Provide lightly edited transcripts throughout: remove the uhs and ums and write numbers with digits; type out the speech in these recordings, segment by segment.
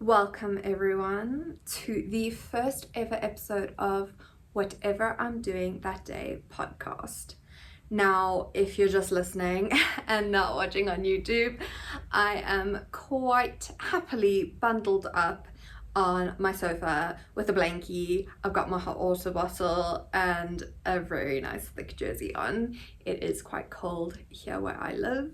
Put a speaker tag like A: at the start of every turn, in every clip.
A: Welcome everyone to the first ever episode of Whatever I'm Doing That Day podcast. Now, if you're just listening and not watching on YouTube, I am quite happily bundled up on my sofa with a blankie. I've got my hot water bottle and a very nice thick jersey on. It is quite cold here where I live.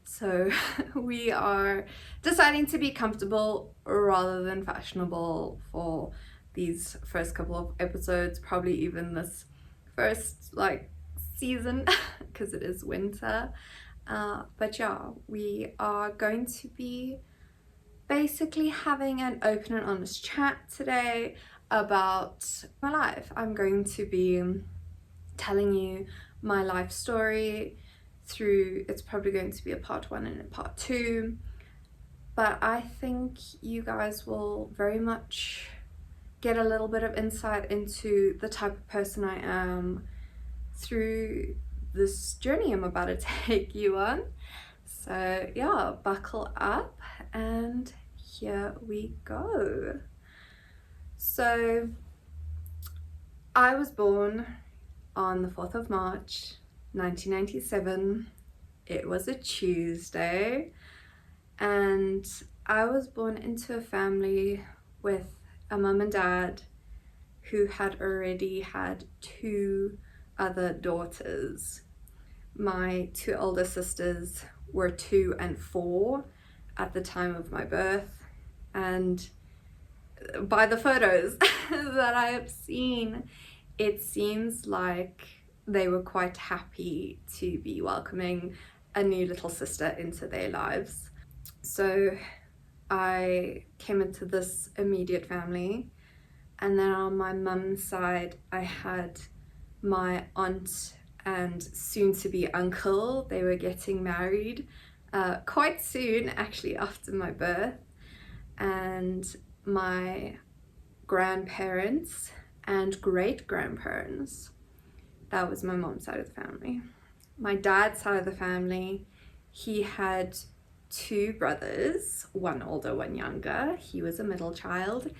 A: So we are deciding to be comfortable rather than fashionable for these first couple of episodes, probably even this first season because it is winter. But yeah, we are going to be basically having an open and honest chat today about my life. I'm going to be telling you my life story it's probably going to be a part 1 and a part 2, but I think you guys will very much get a little bit of insight into the type of person I am through this journey I'm about to take you on. So yeah, buckle up and here we go. So I was born on the 4th of March 1997. It was a Tuesday, and I was born into a family with a mum and dad who had already had 2 other daughters. My 2 older sisters were 2 and 4 at the time of my birth, and by the photos that I have seen, it seems like they were quite happy to be welcoming a new little sister into their lives. So I came into this immediate family, and then on my mum's side I had my aunt and soon-to-be uncle. They were getting married quite soon, actually, after my birth, and my grandparents and great-grandparents. That was my mom's side of the family. My dad's side of the family, he had 2 brothers, one older, one younger. He was a middle child,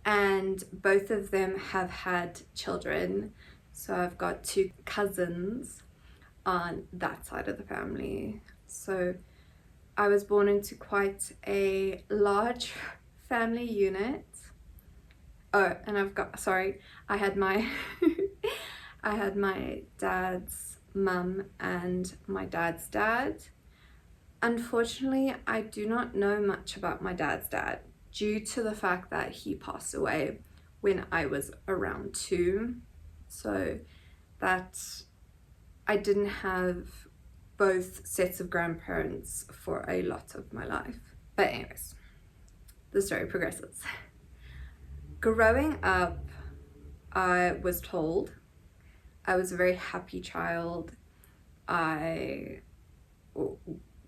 A: and both of them have had children. So I've got 2 cousins on that side of the family. So I was born into quite a large family unit. Oh, and I had my I had my dad's mum and my dad's dad. Unfortunately, I do not know much about my dad's dad due to the fact that he passed away when I was around 2. So that I didn't have both sets of grandparents for a lot of my life. But anyways, the story progresses. Growing up, I was told I was a very happy child. I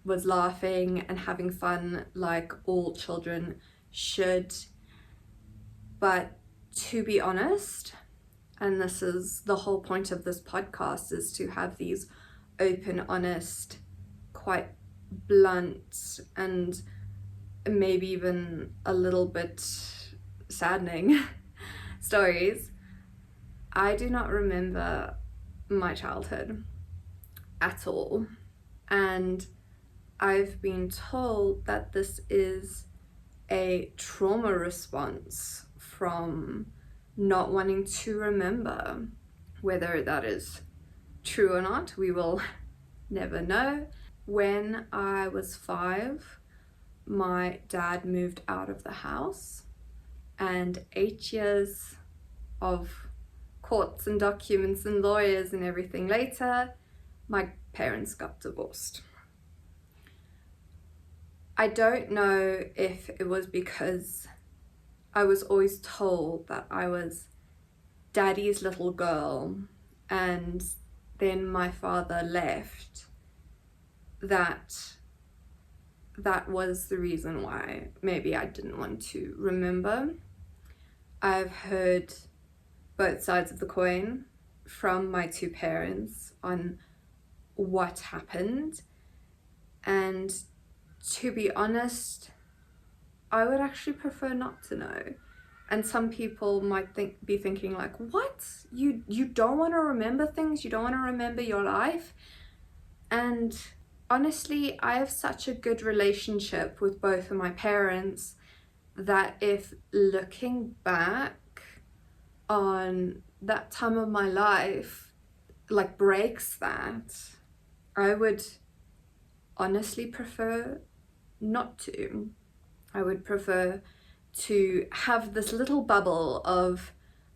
A: was laughing and having fun like all children should. But to be honest, and this is the whole point of this podcast, is to have these open, honest, quite blunt, and maybe even a little bit saddening stories. I do not remember my childhood at all, and I've been told that this is a trauma response from not wanting to remember. Whether that is true or not, we will never know. When I was 5, my dad moved out of the house, and 8 years of courts and documents and lawyers and everything later, my parents got divorced. I don't know if it was because I was always told that I was daddy's little girl, and then my father left, that was the reason why maybe I didn't want to remember. I've heard both sides of the coin from my 2 parents on what happened, and to be honest, I would actually prefer not to know. And some people might be thinking like, what? You don't want to remember things? You don't want to remember your life? And honestly, I have such a good relationship with both of my parents that if looking back on that time of my life like breaks that, I would honestly prefer not to. I would prefer to have this little bubble of,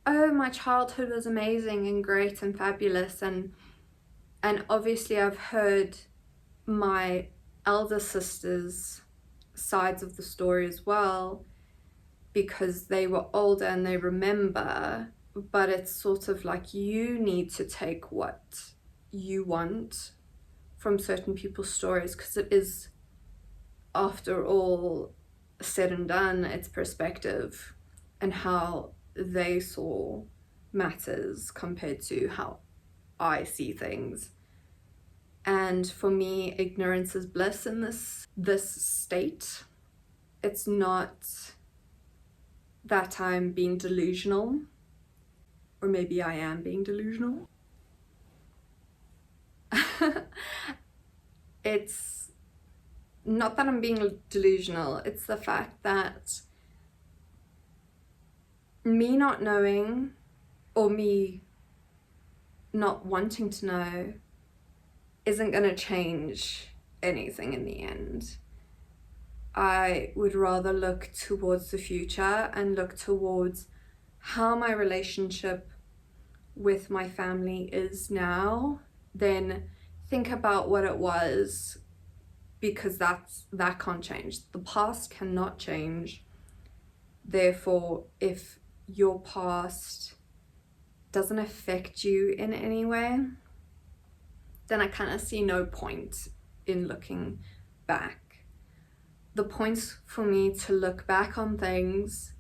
A: oh, my childhood was amazing and great and fabulous, and obviously I've heard my elder sisters' sides of the story as well, because they were older and they remember, but it's sort of like you need to take what you want from certain people's stories, because it is, after all said and done, it's perspective and how they saw matters compared to how I see things. And for me, ignorance is bliss in this state. It's not that I'm being delusional, or maybe I am being delusional. It's not that I'm being delusional, it's the fact that me not knowing, or me not wanting to know, isn't going to change anything in the end. I would rather look towards the future and look towards how my relationship with my family is now than think about what it was, because that can't change. The past cannot change. Therefore, if your past doesn't affect you in any way, then I kind of see no point in looking back. The point for me to look back on things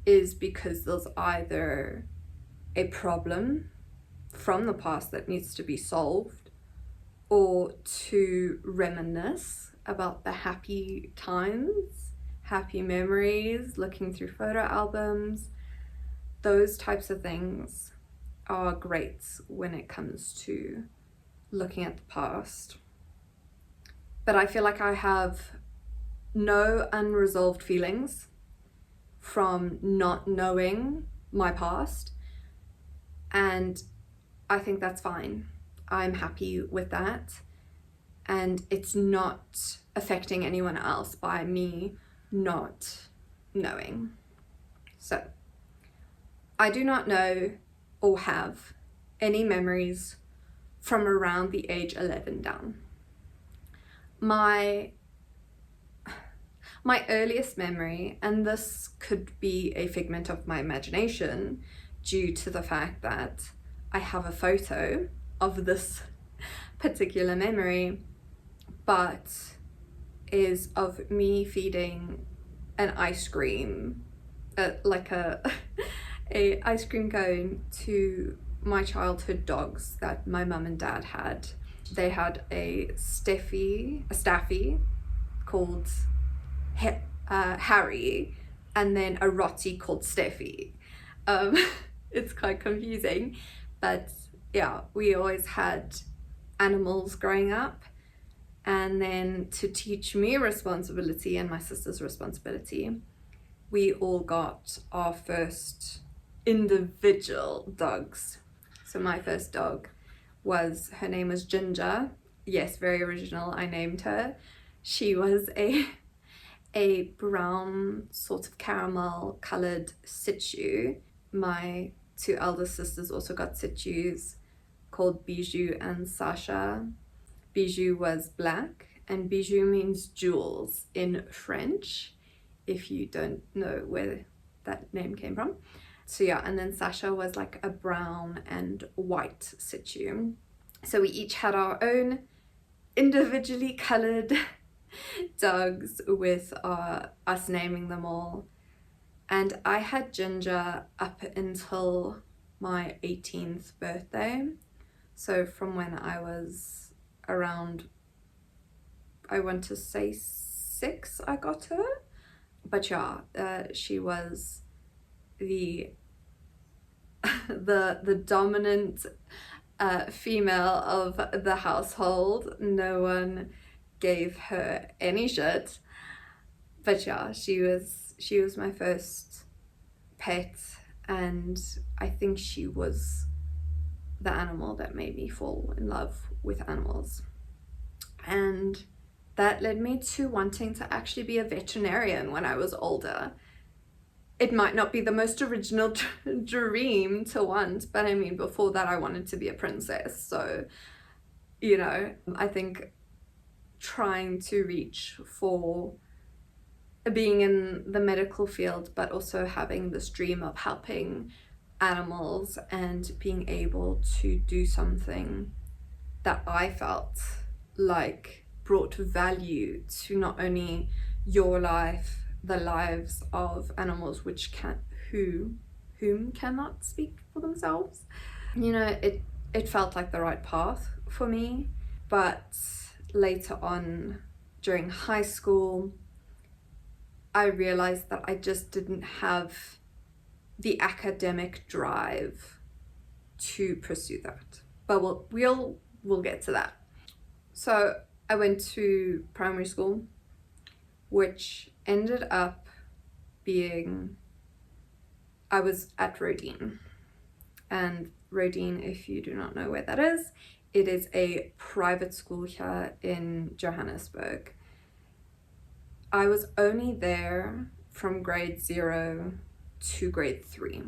A: is because there's either a problem from the past that needs to be solved, or to reminisce about the happy times, happy memories, looking through photo albums. Those types of things are great when it comes to looking at the past. But I feel like I have no unresolved feelings from not knowing my past, and I think that's fine. I'm happy with that, and it's not affecting anyone else by me not knowing. So I do not know or have any memories from around the age 11 down. My earliest memory, and this could be a figment of my imagination due to the fact that I have a photo of this particular memory, but is of me feeding an ice cream, like a ice cream cone, to my childhood dogs that my mum and dad had. They had a staffy called Harry, and then a Rottie called Steffi. It's quite confusing, but yeah, we always had animals growing up. And then to teach me responsibility and my sister's responsibility, we all got our first individual dogs. So my first dog her name was Ginger. Yes, very original, I named her. She was a brown sort of caramel colored Shih Tzu. My two elder sisters also got Shih Tzus called Bijou and Sasha. Bijou was black, and Bijou means jewels in French, if you don't know where that name came from. So yeah, and then Sasha was like a brown and white Shih Tzu. So we each had our own individually colored dogs, with us naming them all. And I had Ginger up until my 18th birthday. So from when I was around, I want to say 6, I got her, But yeah, she was the the dominant female of the household. No one gave her any shit. But yeah, she was my first pet, and I think she was the animal that made me fall in love with animals. And that led me to wanting to actually be a veterinarian when I was older. It might not be the most original dream to want, but I mean, before that I wanted to be a princess. So, you know, I think trying to reach for being in the medical field, but also having this dream of helping animals and being able to do something that I felt like brought value to not only your life, the lives of animals whom cannot speak for themselves. You know, it felt like the right path for me. But later on during high school, I realized that I just didn't have the academic drive to pursue that. But we'll get to that. So I went to primary school, which ended up being, I was at Rodine. And Rodine, if you do not know where that is, it is a private school here in Johannesburg. I was only there from grade 0 to grade 3.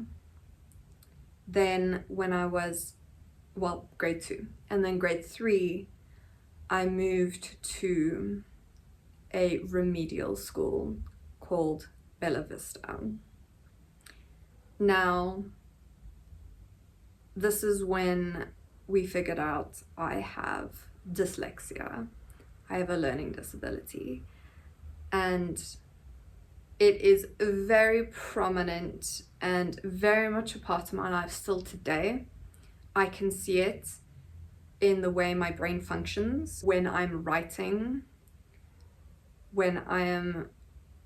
A: Then when I was, grade 2, and then grade 3, I moved to a remedial school called Bella Vista. Now, this is when we figured out I have dyslexia. I have a learning disability. And it is very prominent and very much a part of my life still today. I can see it in the way my brain functions when I'm writing, when I am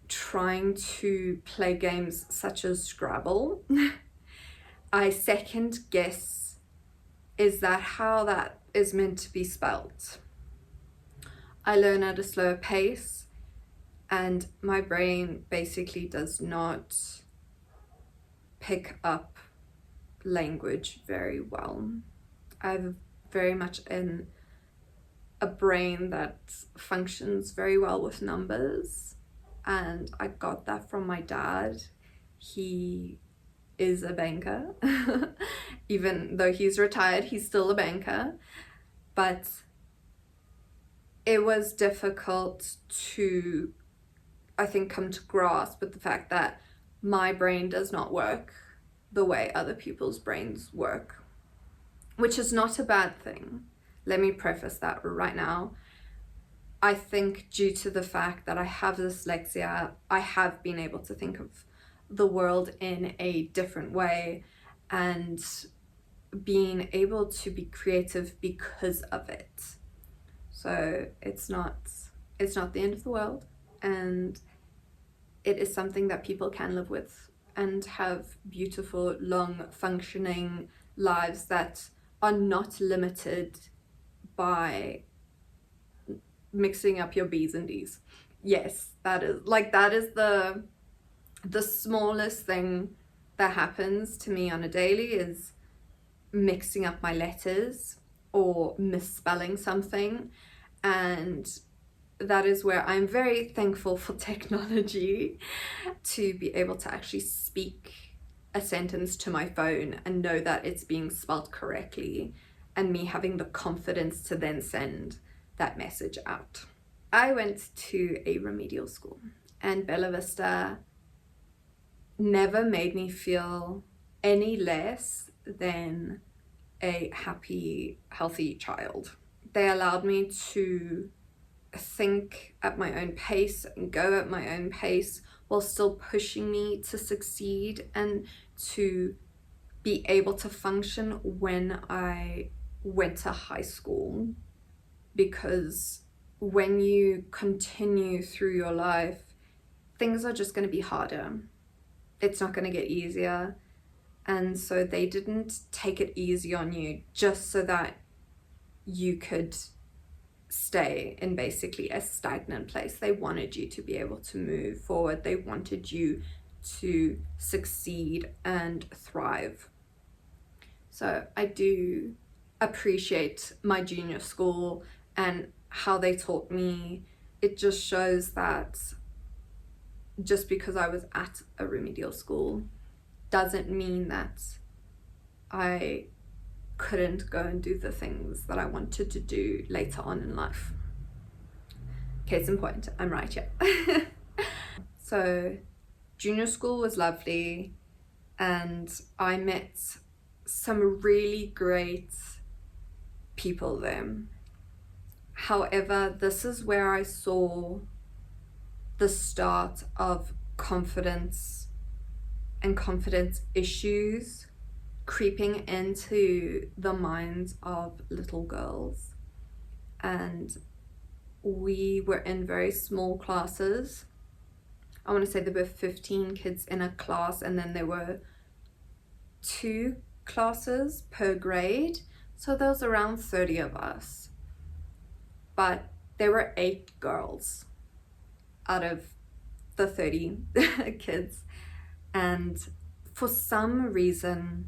A: trying to play games such as Scrabble. I second guess, is that how that is meant to be spelt? I learn at a slower pace, and my brain basically does not pick up language very well. I have very much a brain that functions very well with numbers, and I got that from my dad. He is a banker. Even though he's retired, he's still a banker. But it was difficult to, I think, come to grasp with the fact that my brain does not work the way other people's brains work, which is not a bad thing. Let me preface that right now. I think due to the fact that I have dyslexia, I have been able to think of the world in a different way and being able to be creative because of it. So it's not the end of the world, and it is something that people can live with and have beautiful, long functioning lives that are not limited by mixing up your B's and D's. Yes, that is the smallest thing that happens to me on a daily is mixing up my letters or misspelling something. And that is where I'm very thankful for technology to be able to actually speak a sentence to my phone and know that it's being spelled correctly, and me having the confidence to then send that message out. I went to a remedial school, and Bella Vista never made me feel any less than a happy, healthy child. They allowed me to think at my own pace and go at my own pace while still pushing me to succeed and to be able to function when I went to high school. Because when you continue through your life, things are just going to be harder. It's not going to get easier. And so they didn't take it easy on you just so that you could stay in basically a stagnant place. They wanted you to be able to move forward. They wanted you to succeed and thrive. So I do appreciate my junior school and how they taught me. It just shows that just because I was at a remedial school doesn't mean that I couldn't go and do the things that I wanted to do later on in life. Case in point, I'm right here. So junior school was lovely and I met some really great people there. However, this is where I saw the start of confidence and confidence issues creeping into the minds of little girls. And we were in very small classes. I want to say there were 15 kids in a class, and then there were 2 classes per grade, so there was around 30 of us. But there were 8 girls out of the 30 kids, and for some reason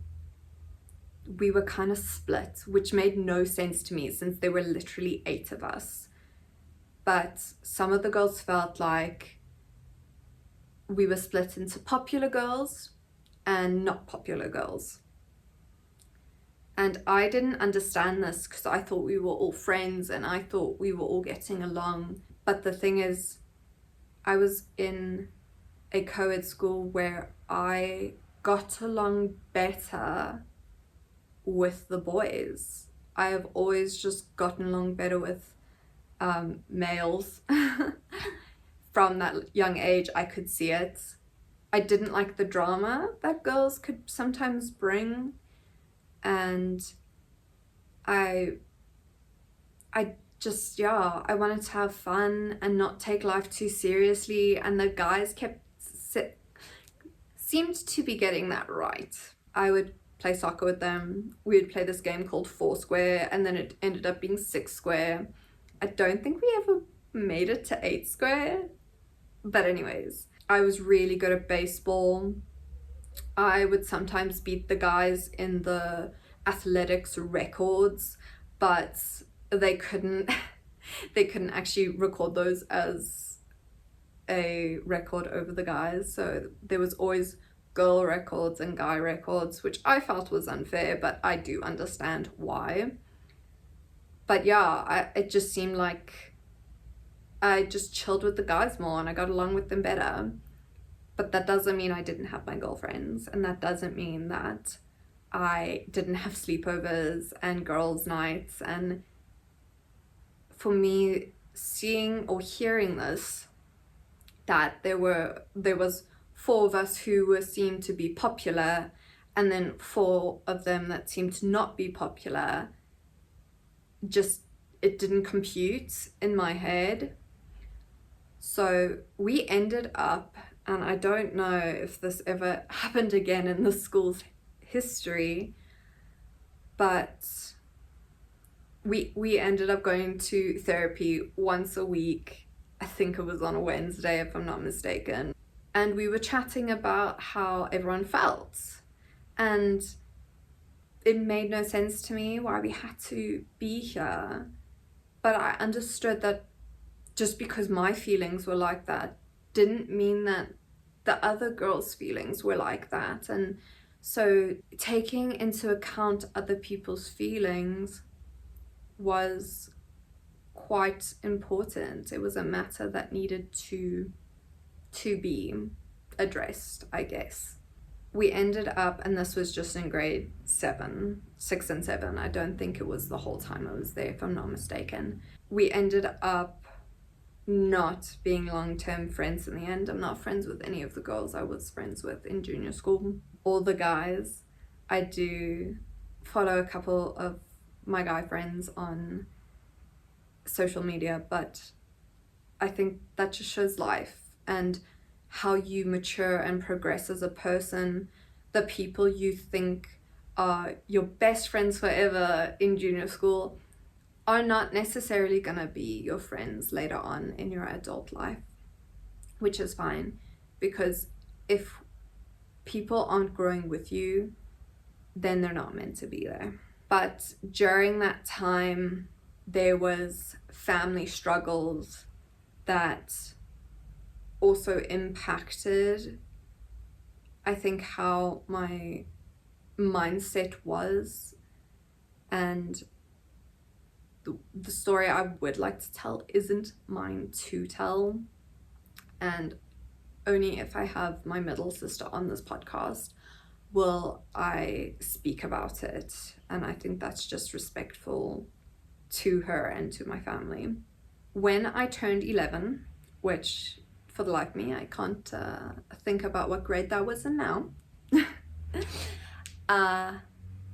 A: we were kind of split, which made no sense to me since there were literally 8 of us. But some of the girls felt like we were split into popular girls and not popular girls. And I didn't understand this because I thought we were all friends and I thought we were all getting along. But the thing is, I was in a co-ed school where I got along better with the boys. I have always just gotten along better with males. From that young age, I could see it. I didn't like the drama that girls could sometimes bring, and I just, yeah, I wanted to have fun and not take life too seriously, and the guys seemed to be getting that right. I would play soccer with them. We would play this game called 4 square, and then it ended up being 6 square. I don't think we ever made it to 8 square, but anyways, I was really good at baseball. I would sometimes beat the guys in the athletics records, but they couldn't actually record those as a record over the guys. So there was always girl records and guy records, which I felt was unfair, but I do understand why. But yeah, it just seemed like I just chilled with the guys more and I got along with them better. But that doesn't mean I didn't have my girlfriends, and that doesn't mean that I didn't have sleepovers and girls' nights. And for me, seeing or hearing this, that there was 4 of us who were seemed to be popular, and then 4 of them that seemed to not be popular, just, it didn't compute in my head. So we ended up, and I don't know if this ever happened again in the school's history, but we ended up going to therapy once a week. I think it was on a Wednesday, if I'm not mistaken. And we were chatting about how everyone felt. And it made no sense to me why we had to be here. But I understood that just because my feelings were like that didn't mean that the other girls' feelings were like that. And so taking into account other people's feelings was quite important. It was a matter that needed to be addressed, I guess. We ended up, and this was just in grade 7, 6 and 7. I don't think it was the whole time I was there, if I'm not mistaken. We ended up not being long-term friends in the end. I'm not friends with any of the girls I was friends with in junior school. All the guys, I do follow a couple of my guy friends on social media, but I think that just shows life and how you mature and progress as a person, the people you think are your best friends forever in junior school are not necessarily going to be your friends later on in your adult life, which is fine, because if people aren't growing with you, then they're not meant to be there. But during that time, there was family struggles that also impacted, I think, how my mindset was. And the story I would like to tell isn't mine to tell. And only if I have my middle sister on this podcast will I speak about it. And I think that's just respectful to her and to my family. When I turned 11, which for the life of me, I can't think about what grade that was in now,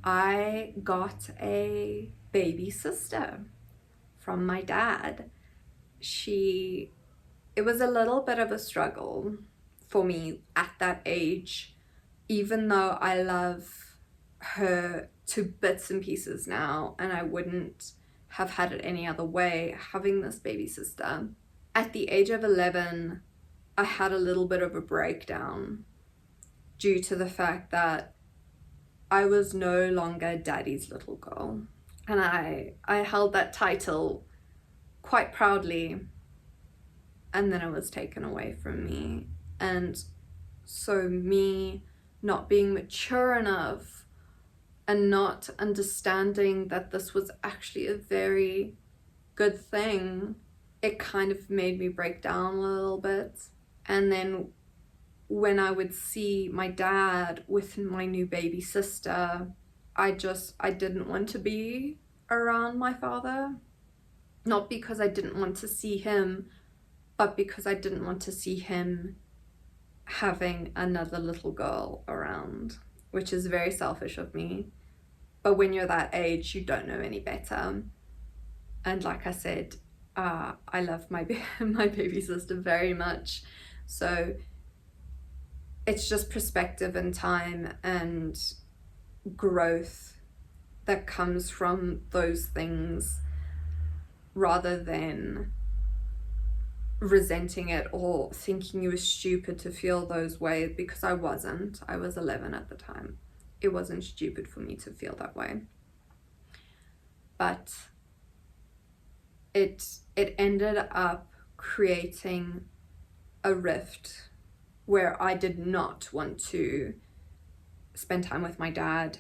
A: I got a baby sister from my dad. It was a little bit of a struggle for me at that age, even though I love her to bits and pieces now, and I wouldn't have had it any other way having this baby sister. At the age of 11, I had a little bit of a breakdown due to the fact that I was no longer daddy's little girl. And I held that title quite proudly, and then it was taken away from me. And so me not being mature enough and not understanding that this was actually a very good thing, it kind of made me break down a little bit. And then when I would see my dad with my new baby sister, I didn't want to be around my father. Not because I didn't want to see him, but because I didn't want to see him having another little girl around, which is very selfish of me. But when you're that age, you don't know any better. And like I said, I love my baby sister very much. So it's just perspective and time and growth that comes from those things, rather than resenting it or thinking you were stupid to feel those ways, because I wasn't. I was 11 at the time. It wasn't stupid for me to feel that way. But it ended up creating a rift where I did not want to spend time with my dad.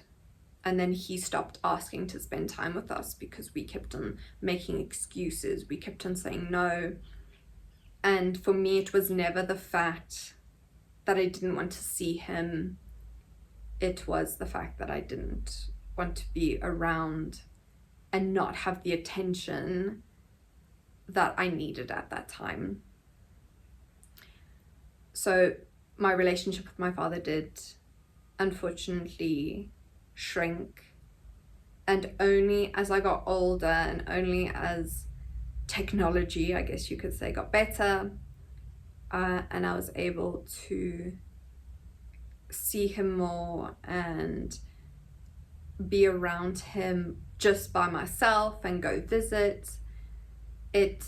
A: And then he stopped asking to spend time with us because we kept on making excuses. We kept on saying no. And for me, it was never the fact that I didn't want to see him. It was the fact that I didn't want to be around and not have the attention that I needed at that time. So my relationship with my father did unfortunately shrink. And only as I got older and only as technology, I guess you could say, got better, and I was able to see him more and be around him just by myself and go visit, it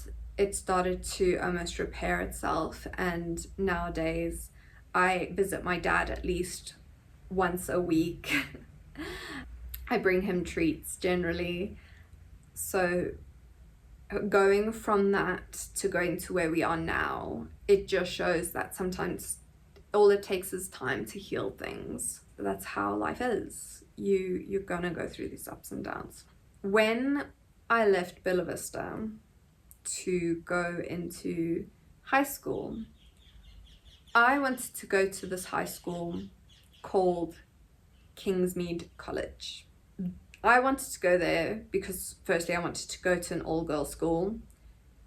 A: started to almost repair itself. And nowadays I visit my dad at least once a week. I bring him treats generally. So going from that to going to where we are now, it just shows that sometimes all it takes is time to heal things. That's how life is. You're gonna go through these ups and downs. When I left Bella Vista to go into high school, I wanted to go to this high school called Kingsmead College. I wanted to go there because firstly I wanted to go to an all-girls school.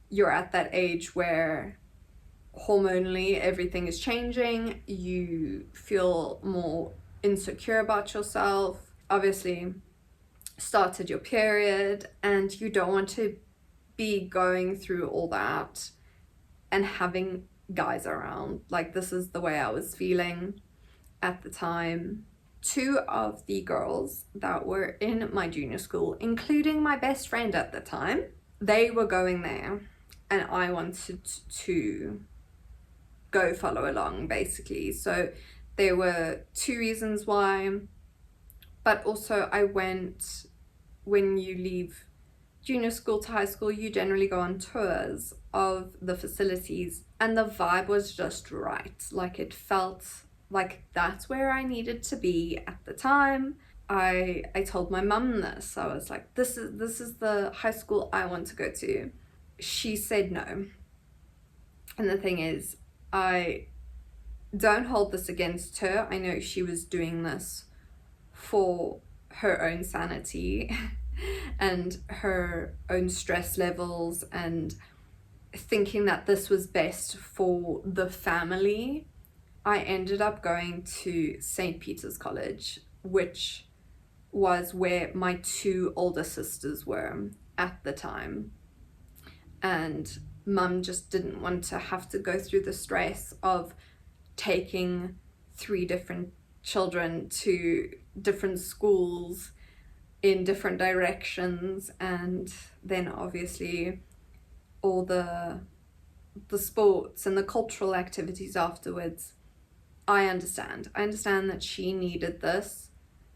A: You're at that age where hormonally everything is changing. You feel more insecure about yourself. Obviously started your period and you don't want to be going through all that and having guys around. Like, this is the way I was feeling at the time. Two of the girls that were in my junior school, including my best friend at the time, they were going there, and I wanted to go follow along, basically. So there were two reasons why, but also I went, when you leave junior school to high school, you generally go on tours of the facilities, and the vibe was just right. Like, it felt like that's where I needed to be at the time. I told my mum this. I was like, this is the high school I want to go to. She said no. And the thing is, I don't hold this against her. I know she was doing this for her own sanity and her own stress levels, and thinking that this was best for the family. I ended up going to St. Peter's College, which was where my two older sisters were at the time. And mum just didn't want to have to go through the stress of taking 3 different children to different schools in different directions, and then obviously all the sports and the cultural activities afterwards. I understand that she needed this.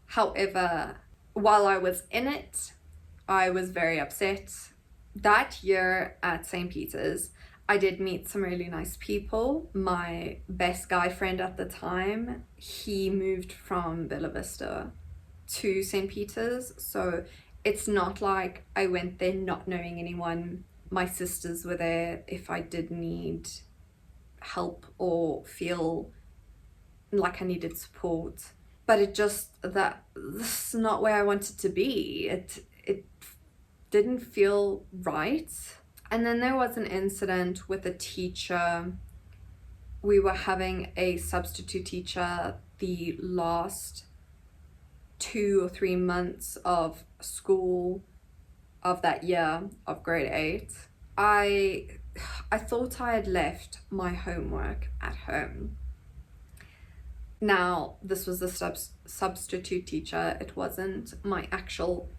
A: However, while I was in it, I was very upset. That year at St. Peter's, I did meet some really nice people. My best guy friend at the time, he moved from Bella Vista to St. Peter's, so it's not like I went there not knowing anyone. My sisters were there if I did need help or feel like I needed support. But it just, that this is not where I wanted to be. It didn't feel right. And then there was an incident with a teacher. We were having a substitute teacher the last 2 or 3 months of school of that year of grade 8. I thought I had left my homework at home. Now, this was a substitute teacher. It wasn't my actual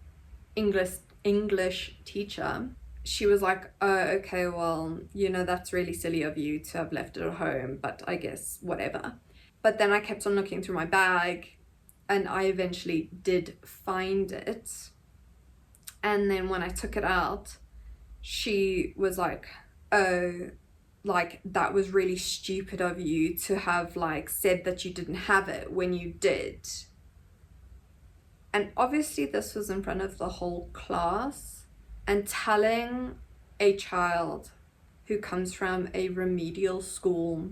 A: English teacher. She was like, oh, okay, well, that's really silly of you to have left it at home, but I guess whatever. But then I kept on looking through my bag, and I eventually did find it. And then when I took it out, she was like, oh, like, that was really stupid of you to have, like, said that you didn't have it when you did. And obviously this was in front of the whole class, and telling a child who comes from a remedial school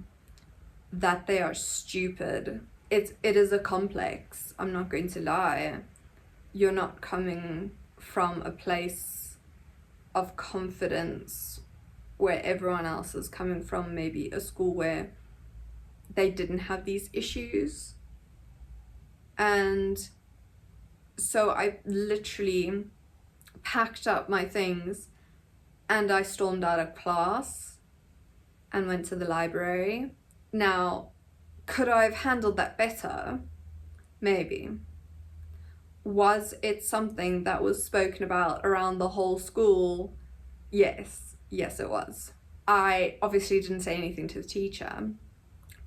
A: that they are stupid, it is a complex. I'm not going to lie. You're not coming from a place of confidence where everyone else is coming from, maybe a school where they didn't have these issues. And so I literally packed up my things and I stormed out of class and went to the library. Now, could I have handled that better? Maybe. Was it something that was spoken about around the whole school? Yes, it was. I obviously didn't say anything to the teacher,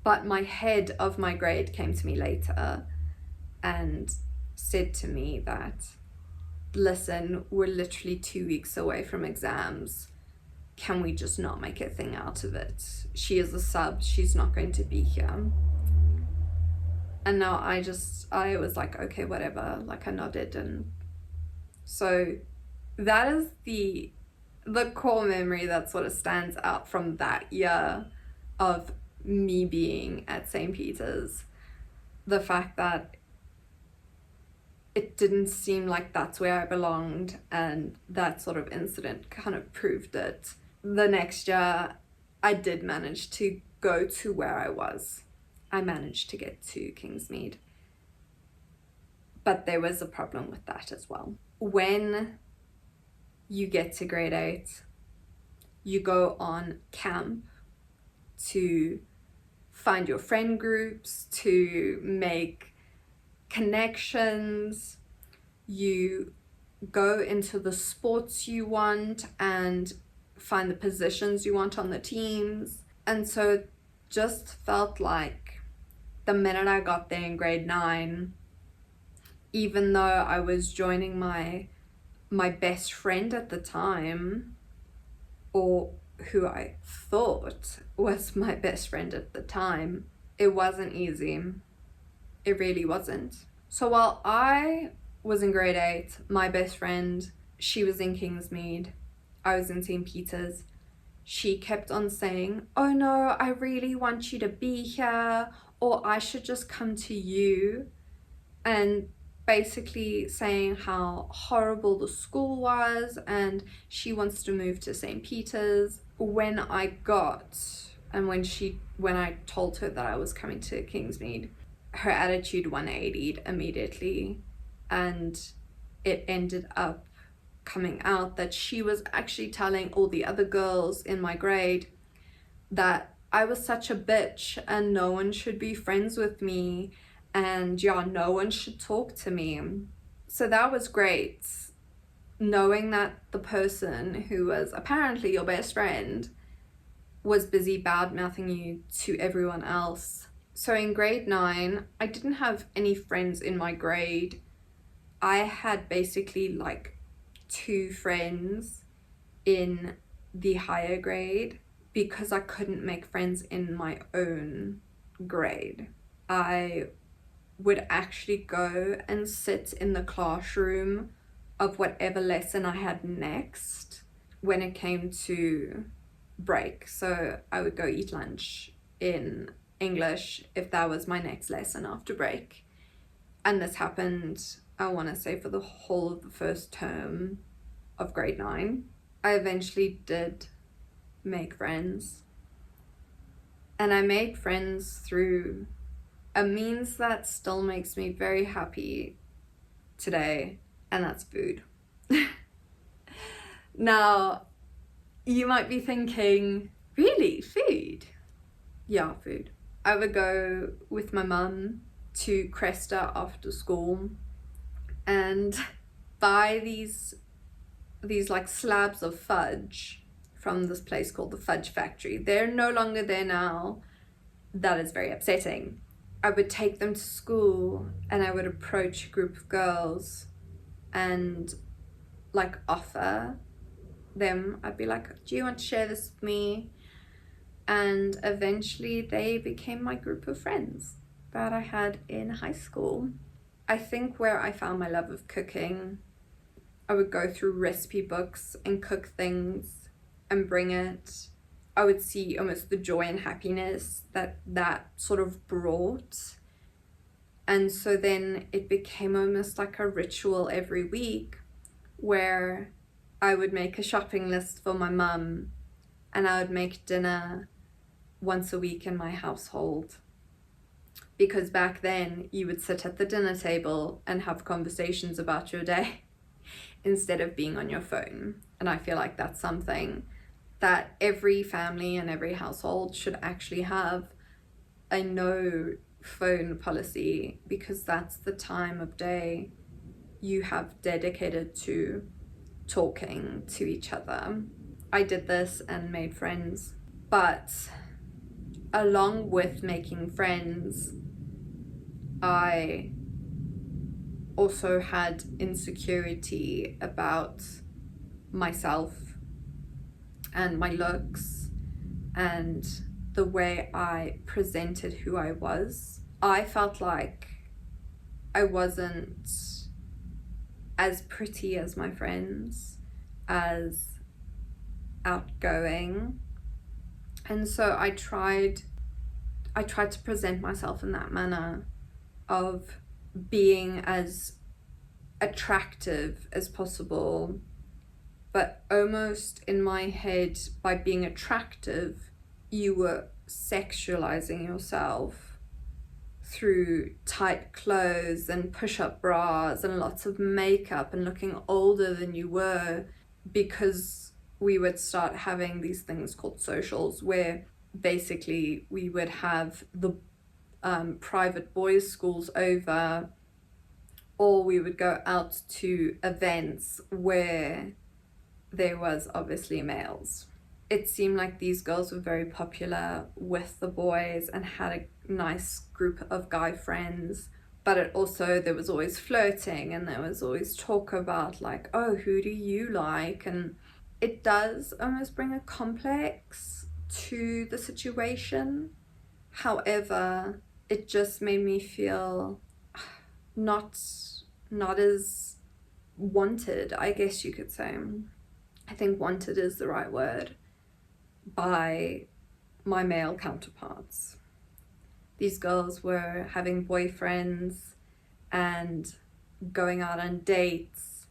A: but my head of my grade came to me later and said to me that, listen, we're literally 2 weeks away from exams. Can we just not make a thing out of it? She is a sub, she's not going to be here. And now I was like, okay, whatever, like, I nodded. And so that is the core memory that sort of stands out from that year of me being at St. Peter's. The fact that it didn't seem like that's where I belonged, and that sort of incident kind of proved it. The next year, I did manage to go to where I was. I managed to get to Kingsmead. But there was a problem with that as well. When you get to grade 8, you go on camp to find your friend groups, to make connections. You go into the sports you want and find the positions you want on the teams. And so it just felt like the minute I got there in grade 9, even though I was joining my best friend at the time, or who I thought was my best friend at the time, it wasn't easy. It really wasn't. So while I was in grade 8, my best friend, she was in Kingsmead, I was in St. Peter's. She kept on saying, oh no, I really want you to be here, or I should just come to you, and basically saying how horrible the school was, and she wants to move to St. Peter's. When I told her that I was coming to Kingsmead, her attitude 180'd immediately, and it ended up coming out that she was actually telling all the other girls in my grade that I was such a bitch and no one should be friends with me, and yeah, no one should talk to me. So that was great, knowing that the person who was apparently your best friend was busy bad-mouthing you to everyone else. So in grade 9, I didn't have any friends in my grade. I had basically like 2 friends in the higher grade because I couldn't make friends in my own grade. I would actually go and sit in the classroom of whatever lesson I had next when it came to break. So I would go eat lunch in English if that was my next lesson after break. And this happened, I want to say, for the whole of the first term of grade 9. I eventually did make friends. And I made friends through a means that still makes me very happy today, and that's food. Now, you might be thinking, really, food? Yeah, food. I would go with my mum to Cresta after school and buy these like slabs of fudge from this place called the Fudge Factory. They're no longer there now. That is very upsetting. I would take them to school and I would approach a group of girls and like offer them. I'd be like, do you want to share this with me? And eventually they became my group of friends that I had in high school. I think where I found my love of cooking, I would go through recipe books and cook things and bring it. I would see almost the joy and happiness that sort of brought. And so then it became almost like a ritual every week where I would make a shopping list for my mum and I would make dinner once a week in my household. Because back then you would sit at the dinner table and have conversations about your day instead of being on your phone. And I feel like that's something that every family and every household should actually have, a no phone policy, because that's the time of day you have dedicated to talking to each other. I did this and made friends, but along with making friends, I also had insecurity about myself and my looks and the way I presented who I was. I felt like I wasn't as pretty as my friends, as outgoing, and so I tried to present myself in that manner of being as attractive as possible, but almost in my head, by being attractive, you were sexualizing yourself through tight clothes and push-up bras and lots of makeup and looking older than you were, because we would start having these things called socials where basically we would have the private boys' schools over, or we would go out to events where there was obviously males. It seemed like these girls were very popular with the boys and had a nice group of guy friends, but it also, there was always flirting and there was always talk about like, oh, who do you like? And it does almost bring a complex to the situation. However, it just made me feel not as wanted, I guess you could say. I think wanted is the right word, by my male counterparts. These girls were having boyfriends and going out on dates,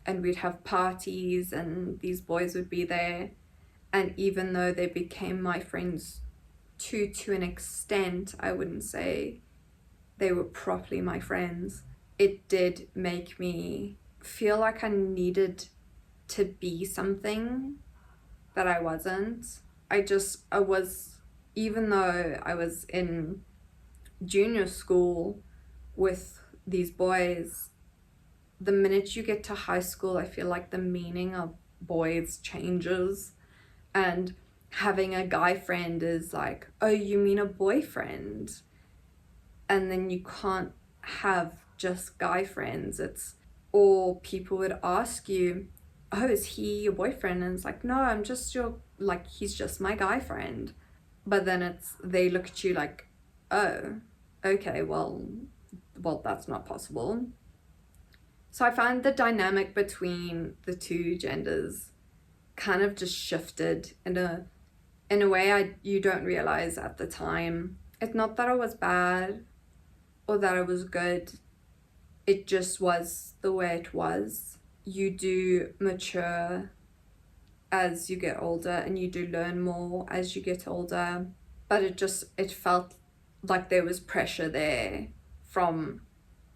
A: and we'd have parties and these boys would be there. And even though they became my friends to an extent, I wouldn't say they were properly my friends. It did make me feel like I needed to be something that I wasn't. I was, even though I was in junior school with these boys, the minute you get to high school, I feel like the meaning of boys changes, and having a guy friend is like, oh, you mean a boyfriend? And then you can't have just guy friends. Or people would ask you, oh, is he your boyfriend? And it's like, no, I'm just he's just my guy friend. But then they look at you like, oh, okay, well, that's not possible. So I find the dynamic between the two genders kind of just shifted in a way you don't realize at the time. It's not that it was bad or that it was good. It just was the way it was. You do mature as you get older, and you do learn more as you get older. But it felt like there was pressure there from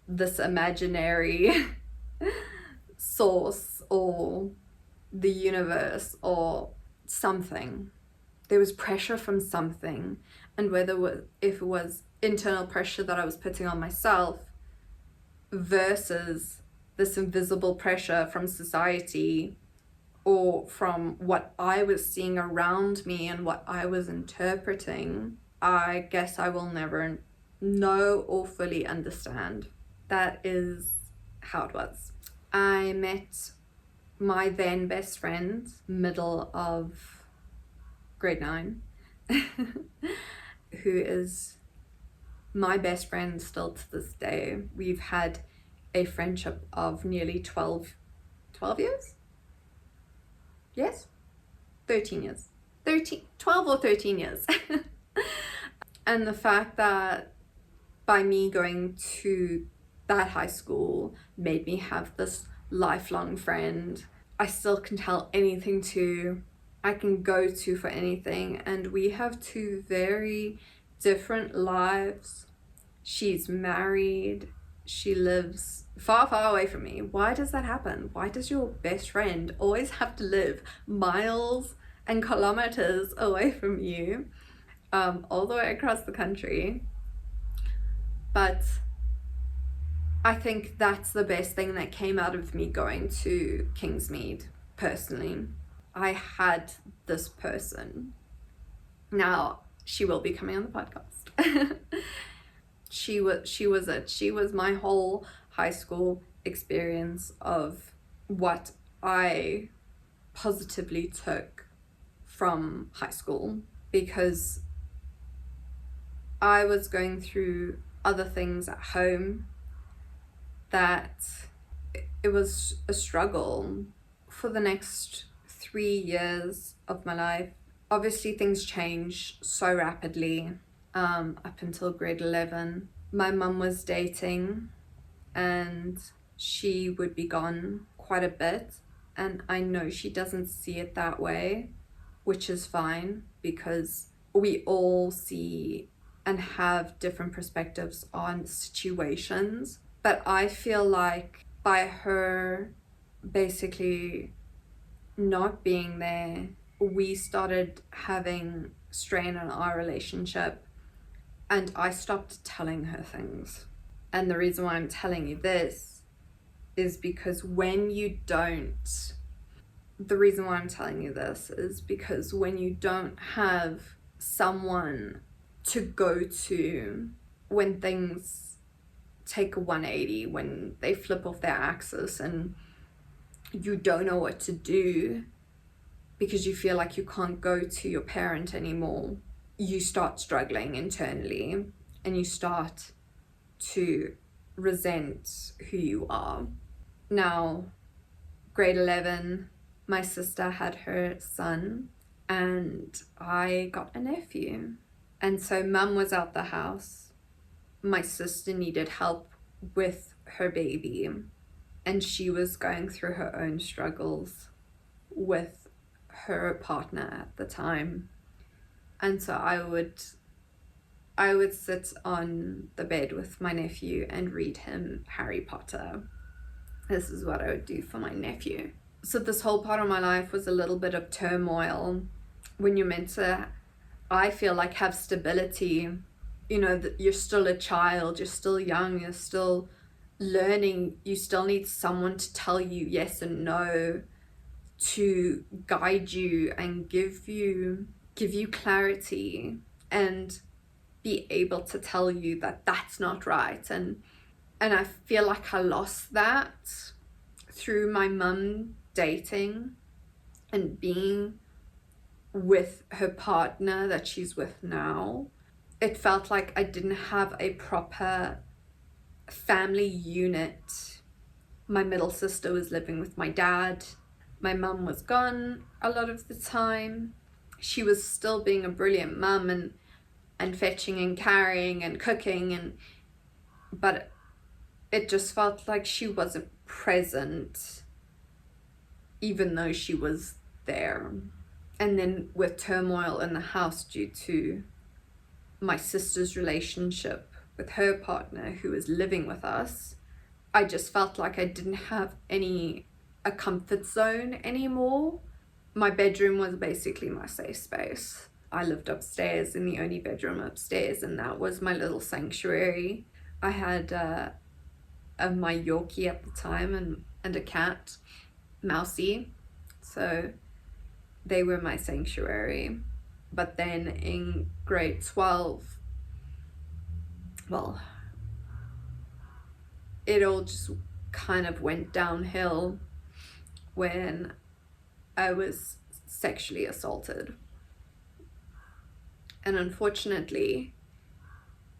A: this imaginary source or the universe or something. There was pressure from something, and if it was internal pressure that I was putting on myself versus this invisible pressure from society or from what I was seeing around me and what I was interpreting, I guess I will never know or fully understand. That is how it was. I met my then best friend middle of grade 9 who is my best friend still to this day. We've had a friendship of nearly 12 years? Yes? 13 years. 12 or 13 years. And the fact that by me going to that high school made me have this lifelong friend I still can tell anything to, I can go to for anything. And we have two very different lives. She's married. She lives far, far away from me. Why does that happen? Why does your best friend always have to live miles and kilometers away from you, all the way across the country? But I think that's the best thing that came out of me going to Kingsmead personally. I had this person. Now, she will be coming on the podcast. She was it. She was my whole high school experience of what I positively took from high school, because I was going through other things at home that it was a struggle for the next 3 years of my life. Obviously things change so rapidly. Up until grade 11, my mum was dating and she would be gone quite a bit, and I know she doesn't see it that way, which is fine, because we all see and have different perspectives on situations. But I feel like by her basically not being there, we started having strain in our relationship, and I stopped telling her things. And the reason why I'm telling you this is because when you don't have someone to go to when things take a 180, when they flip off their axis and you don't know what to do because you feel like you can't go to your parent anymore, you start struggling internally and you start to resent who you are. Now, grade 11, my sister had her son and I got a nephew. And so mum was out the house. My sister needed help with her baby and she was going through her own struggles with her partner at the time. And so I would sit on the bed with my nephew and read him Harry Potter. This is what I would do for my nephew. So this whole part of my life was a little bit of turmoil. When you're meant to, I feel like, have stability, you know, that you're still a child, you're still young, you're still learning, you still need someone to tell you yes and no, to guide you and give you clarity and be able to tell you that that's not right. And I feel like I lost that through my mum dating and being with her partner that she's with now. It felt like I didn't have a proper family unit. My middle sister was living with my dad. My mum was gone a lot of the time. She was still being a brilliant mum and fetching and carrying and cooking, but it just felt like she wasn't present even though she was there. And then with turmoil in the house due to my sister's relationship with her partner who was living with us, I just felt like I didn't have a comfort zone anymore. My bedroom was basically my safe space. I lived upstairs in the only bedroom upstairs, and that was my little sanctuary. I had my Yorkie at the time and a cat, Mousy, so they were my sanctuary. But then in grade 12, well, it all just kind of went downhill when I was sexually assaulted. And unfortunately,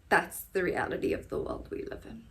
A: that's the reality of the world we live in.